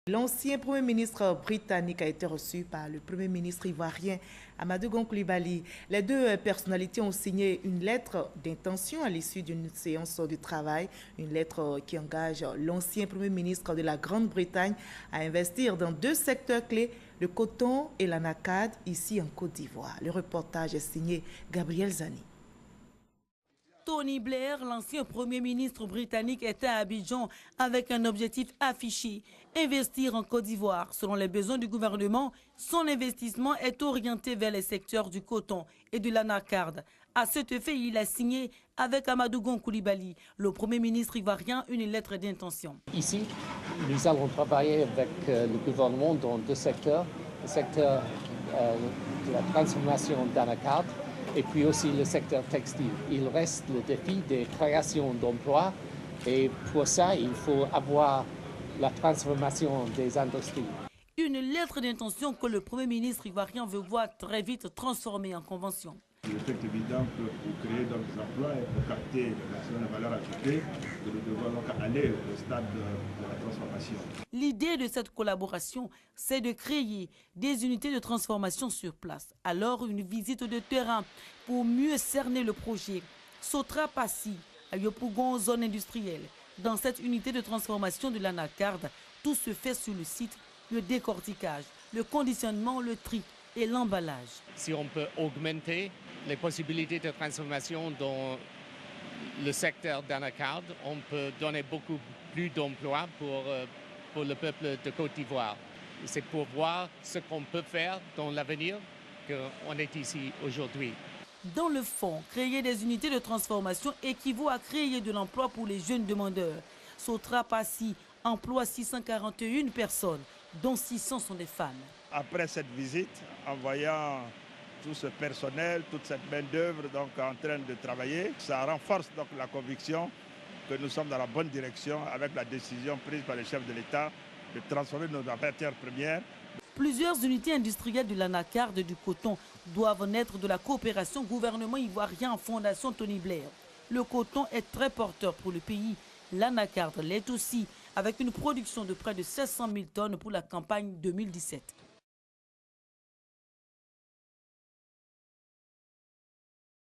L'ancien Premier ministre britannique a été reçu par le Premier ministre ivoirien Amadou Gon Coulibaly. Les deux personnalités ont signé une lettre d'intention à l'issue d'une séance de travail, une lettre qui engage l'ancien Premier ministre de la Grande-Bretagne à investir dans deux secteurs clés, le coton et l'anacarde, ici en Côte d'Ivoire. Le reportage est signé Gabriel Zani. Tony Blair, l'ancien Premier ministre britannique, était à Abidjan avec un objectif affiché, investir en Côte d'Ivoire. Selon les besoins du gouvernement, son investissement est orienté vers les secteurs du coton et de l'anacarde. À cet effet, il a signé avec Amadou Gon Coulibaly, le Premier ministre ivoirien, une lettre d'intention. Ici, nous allons travailler avec le gouvernement dans deux secteurs, le secteur de la transformation d'anacarde et puis aussi le secteur textile. Il reste le défi des créations d'emplois et pour ça, il faut avoir la transformation des industries. Une lettre d'intention que le Premier ministre ivoirien veut voir très vite transformée en convention. Il est évident que pour créer des emplois et pour capter la valeur ajoutée, nous devons donc aller au stade de la transformation. L'idée de cette collaboration, c'est de créer des unités de transformation sur place. Alors, une visite de terrain pour mieux cerner le projet. Sotra Passi, à Yopougon, zone industrielle. Dans cette unité de transformation de l'anacarde, tout se fait sur le site, le décortiquage, le conditionnement, le tri et l'emballage. Si on peut augmenter les possibilités de transformation dans le secteur d'anacarde, on peut donner beaucoup plus d'emplois pour le peuple de Côte d'Ivoire. C'est pour voir ce qu'on peut faire dans l'avenir qu'on est ici aujourd'hui. Dans le fond, créer des unités de transformation équivaut à créer de l'emploi pour les jeunes demandeurs. Sotra Passi emploie 641 personnes, dont 600 sont des femmes. Après cette visite, en voyant tout ce personnel, toute cette main-d'œuvre en train de travailler, ça renforce donc la conviction que nous sommes dans la bonne direction avec la décision prise par le chef de l'État de transformer nos matières premières. Plusieurs unités industrielles de l'anacarde et du coton doivent naître de la coopération gouvernement ivoirien en fondation Tony Blair. Le coton est très porteur pour le pays. L'anacarde l'est aussi, avec une production de près de 700 000 tonnes pour la campagne 2017.